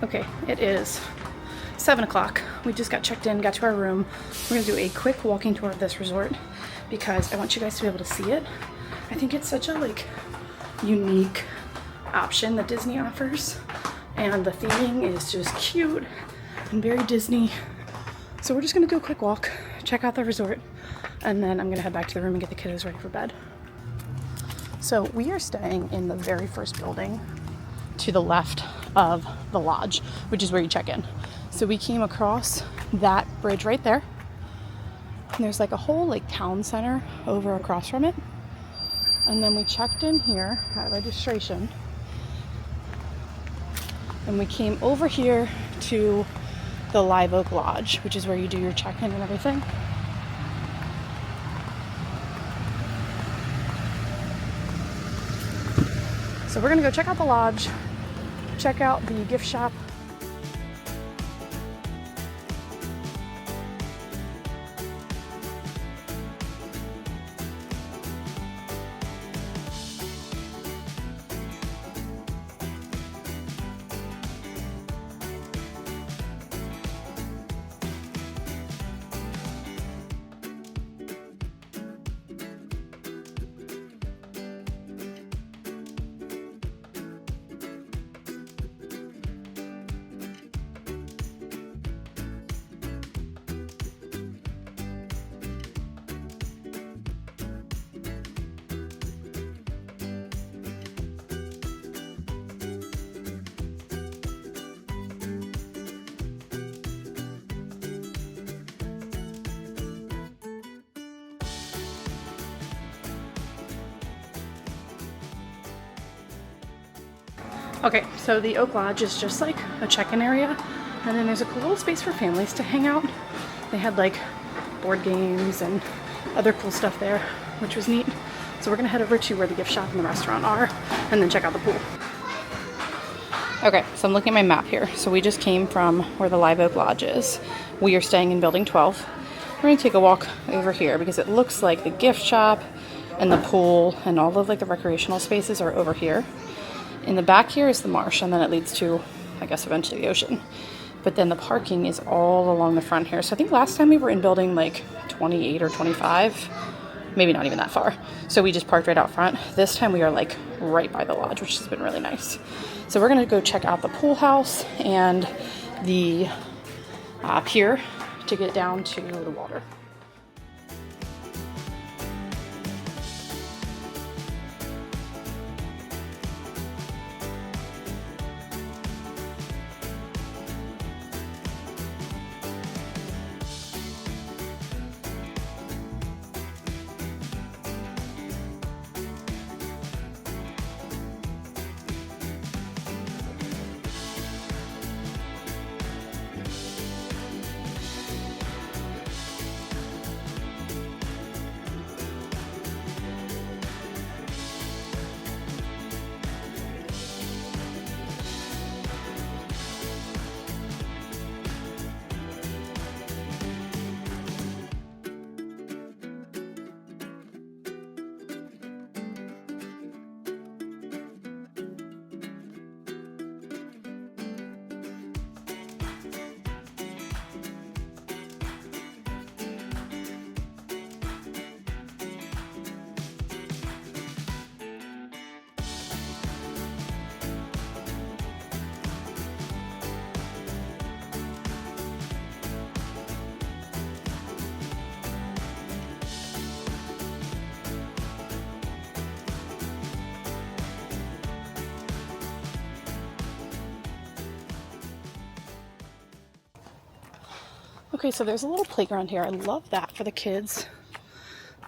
Okay, it is 7 o'clock. We just got checked in, got to our room. We're gonna do a quick walking tour of this resort because I want you guys to be able to see it. I think it's such a unique option that Disney offers, and the theming is just cute and very Disney. So we're just gonna do a quick walk, check out the resort, and then I'm gonna head back to the room and get the kiddos ready for bed. So we are staying in the very first building to the left of the lodge, which is where you check in. So we came across that bridge right there, and there's a whole town center over across from it. And then we checked in here at registration, and we came over here to the Live Oak Lodge, which is where you do your check-in and everything. So we're gonna go check out the lodge, check out the gift shop. Okay, so the Oak Lodge is just a check-in area, and then there's a cool little space for families to hang out. They had board games and other cool stuff there, which was neat. So we're gonna head over to where the gift shop and the restaurant are, and then check out the pool. Okay, so I'm looking at my map here. So we just came from where the Live Oak Lodge is. We are staying in building 12. We're gonna take a walk over here because it looks like the gift shop and the pool and all of the recreational spaces are over here. In the back here is the marsh, and then it leads to, I guess, eventually the ocean. But then the parking is all along the front here. So I think last time we were in building 28 or 25, maybe not even that far. So we just parked right out front. This time we are right by the lodge, which has been really nice. So we're gonna go check out the pool house and the pier to get down to the water. Okay, so there's a little playground here. I love that for the kids.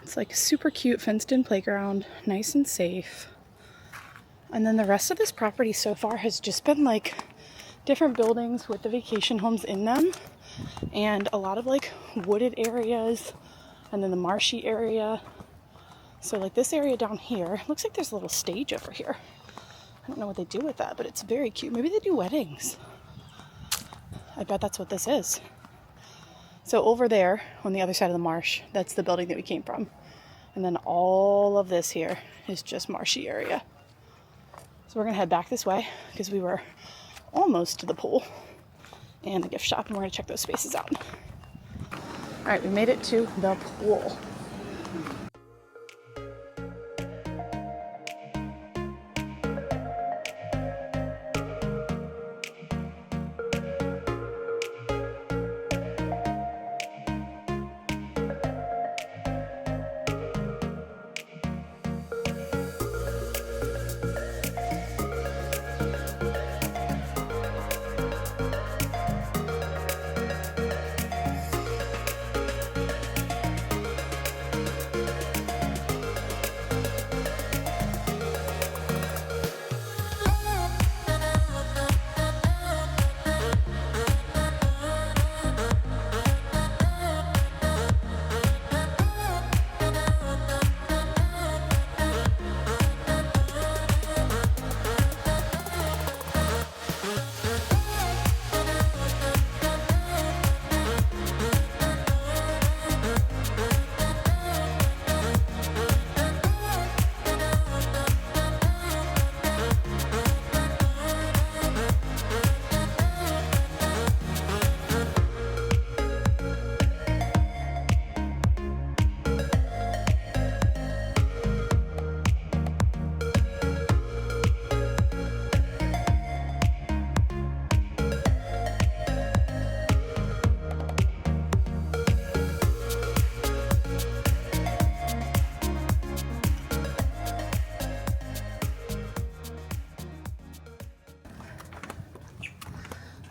It's like super cute, fenced in playground, nice and safe. And then the rest of this property so far has just been like different buildings with the vacation homes in them, and a lot of like wooded areas, and then the marshy area. So like this area down here, looks like there's a little stage over here. I don't know what they do with that, but it's very cute. Maybe they do weddings. I bet that's what this is. So over there on the other side of the marsh, that's the building that we came from. And then all of this here is just marshy area. So we're gonna head back this way because we were almost to the pool and the gift shop, and we're gonna check those spaces out. All right, we made it to the pool.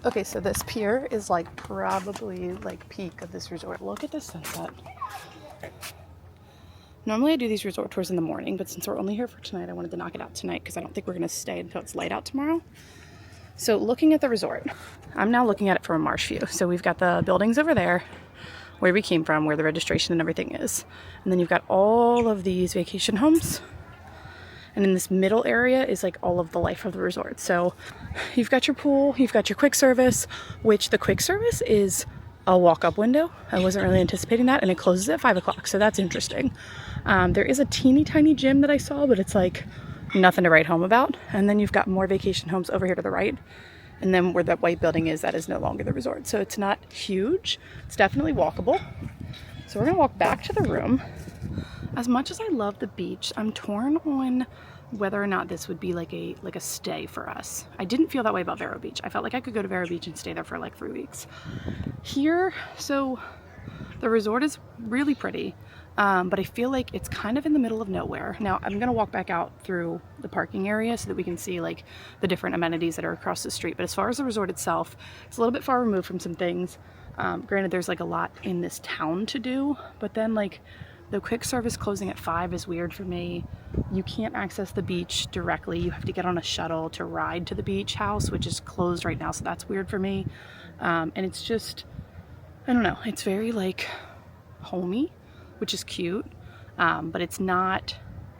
Okay, so this pier is like probably like peak of this resort. Look at this sunset. Normally I do these resort tours in the morning, but since we're only here for tonight, I wanted to knock it out tonight because I don't think we're gonna stay until it's light out tomorrow. So looking at the resort, I'm now looking at it from a marsh view. So we've got the buildings over there where we came from, where the registration and everything is. And then you've got all of these vacation homes. And in this middle area is like all of the life of the resort. So you've got your pool, you've got your quick service, which the quick service is a walk-up window. I wasn't really anticipating that, and it closes at 5 o'clock, so that's interesting. There is a teeny tiny gym that I saw, but it's like nothing to write home about. And then you've got more vacation homes over here to the right. And then where that white building is, that is no longer the resort. So it's not huge. It's definitely walkable. So we're gonna walk back to the room. As much as I love the beach, I'm torn on whether or not this would be like a stay for us. I didn't feel that way about Vero Beach. I felt like I could go to Vero Beach and stay there for like 3 weeks. Here, so the resort is really pretty, but I feel like it's kind of in the middle of nowhere. Now I'm gonna walk back out through the parking area so that we can see like the different amenities that are across the street. But as far as the resort itself, it's a little bit far removed from some things. Granted, there's like a lot in this town to do, but then like the quick service closing at 5 is weird for me. You can't access the beach directly. You have to get on a shuttle to ride to the beach house, which is closed right now, so that's weird for me. And it's just, I don't know, it's very like homey, which is cute, but it's not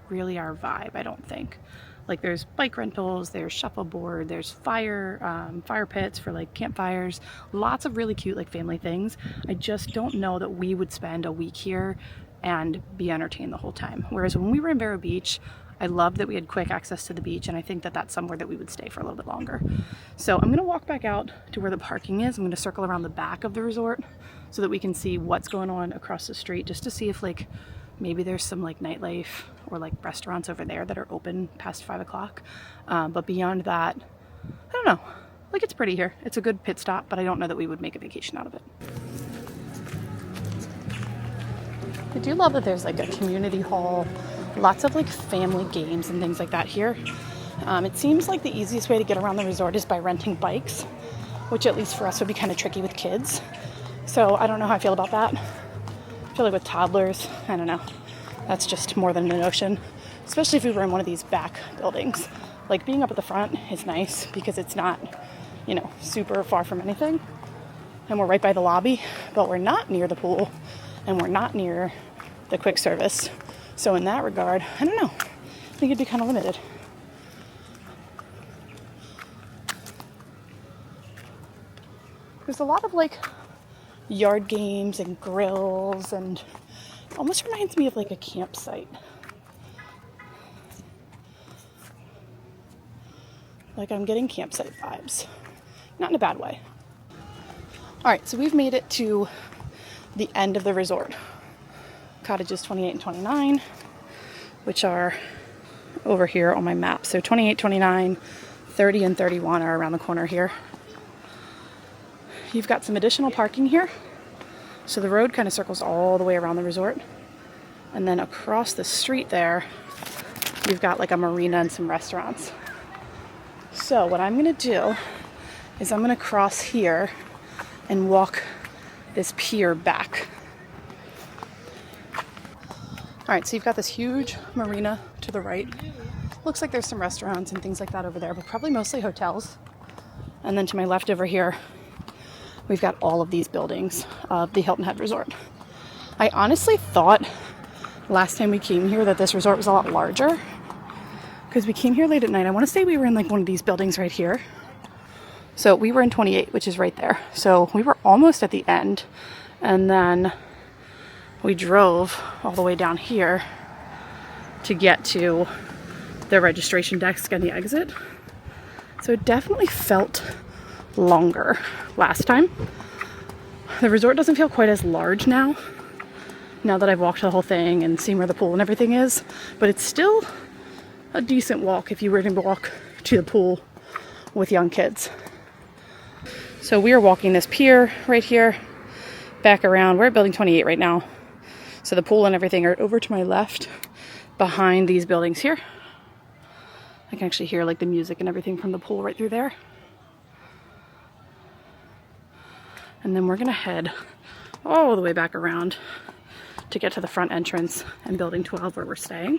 really our vibe, I don't think. Like there's bike rentals, there's shuffleboard, there's fire pits for like campfires, lots of really cute like family things. I just don't know that we would spend a week here and be entertained the whole time. Whereas when we were in Vero Beach, I loved that we had quick access to the beach, and I think that that's somewhere that we would stay for a little bit longer. So I'm gonna walk back out to where the parking is. I'm gonna circle around the back of the resort so that we can see what's going on across the street, just to see if like maybe there's some like nightlife or like restaurants over there that are open past 5 o'clock. But beyond that, I don't know. Like it's pretty here. It's a good pit stop, but I don't know that we would make a vacation out of it. I do love that there's like a community hall, lots of like family games and things like that here. It seems like the easiest way to get around the resort is by renting bikes, which at least for us would be kind of tricky with kids. So I don't know how I feel about that. I feel like with toddlers, I don't know. That's just more than an ocean, especially if we were in one of these back buildings. Like being up at the front is nice because it's not, you know, super far from anything. And we're right by the lobby, but we're not near the pool and we're not near the quick service. So in that regard, I don't know. I think it'd be kind of limited. There's a lot of like yard games and grills, and it almost reminds me of like a campsite. Like I'm getting campsite vibes. Not in a bad way. All right, so we've made it to the end of the resort. Cottages 28 and 29, which are over here on my map. So 28, 29, 30, and 31 are around the corner here. You've got some additional parking here. So the road kind of circles all the way around the resort. And then across the street there, you've got like a marina and some restaurants. So what I'm gonna do is I'm gonna cross here and walk this pier back. All right, so you've got this huge marina to the right. Looks like there's some restaurants and things like that over there, but probably mostly hotels. And then to my left over here, we've got all of these buildings of the Hilton Head Resort. I honestly thought last time we came here that this resort was a lot larger because we came here late at night. I want to say we were in like one of these buildings right here. So we were in 28, which is right there. So we were almost at the end. And then we drove all the way down here to get to the registration desk and the exit. So it definitely felt longer last time. The resort doesn't feel quite as large now that I've walked the whole thing and seen where the pool and everything is, but it's still a decent walk if you were to walk to the pool with young kids. So we are walking this pier right here, back around. We're at building 28 right now. So the pool and everything are over to my left behind these buildings here. I can actually hear like the music and everything from the pool right through there. And then we're gonna head all the way back around to get to the front entrance and building 12 where we're staying.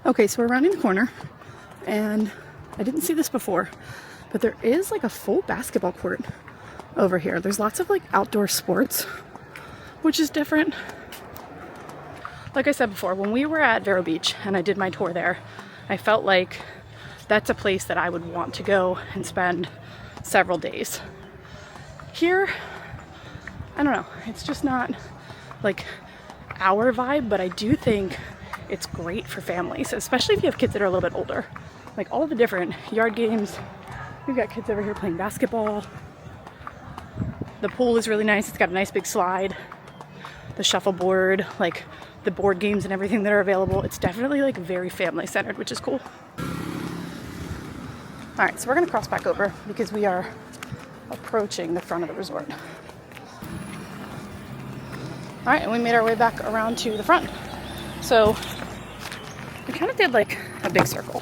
Okay, so we're rounding the corner and I didn't see this before, but there is like a full basketball court over here. There's lots of like outdoor sports, which is different. Like I said before, when we were at Vero Beach and I did my tour there, I felt like that's a place that I would want to go and spend several days. Here, I don't know, it's just not like our vibe, but I do think it's great for families, especially if you have kids that are a little bit older. Like all the different yard games. We've got kids over here playing basketball. The pool is really nice. It's got a nice big slide. The shuffleboard, like the board games and everything that are available. It's definitely like very family centered, which is cool. All right, so we're gonna cross back over because we are approaching the front of the resort. All right, and we made our way back around to the front. So we kind of did like a big circle.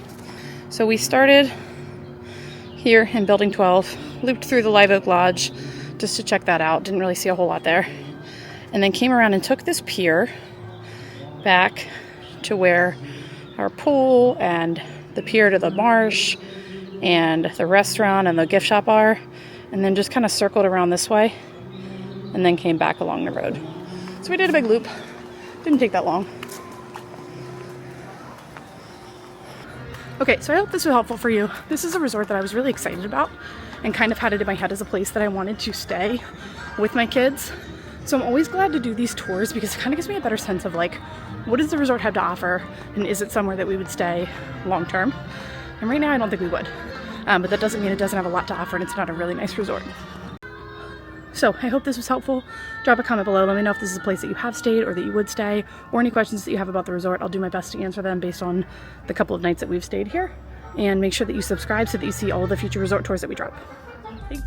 So we started here in building 12, looped through the Live Oak Lodge just to check that out. Didn't really see a whole lot there. And then came around and took this pier back to where our pool and the pier to the marsh and the restaurant and the gift shop are, and then just kind of circled around this way and then came back along the road. So we did a big loop. Didn't take that long. Okay, so I hope this was helpful for you. This is a resort that I was really excited about and kind of had it in my head as a place that I wanted to stay with my kids. So I'm always glad to do these tours because it kind of gives me a better sense of like, what does the resort have to offer, and is it somewhere that we would stay long term? And right now I don't think we would, but that doesn't mean it doesn't have a lot to offer and it's not a really nice resort. So I hope this was helpful. Drop a comment below. Let me know if this is a place that you have stayed or that you would stay, or any questions that you have about the resort. I'll do my best to answer them based on the couple of nights that we've stayed here. And make sure that you subscribe so that you see all of the future resort tours that we drop. Thanks.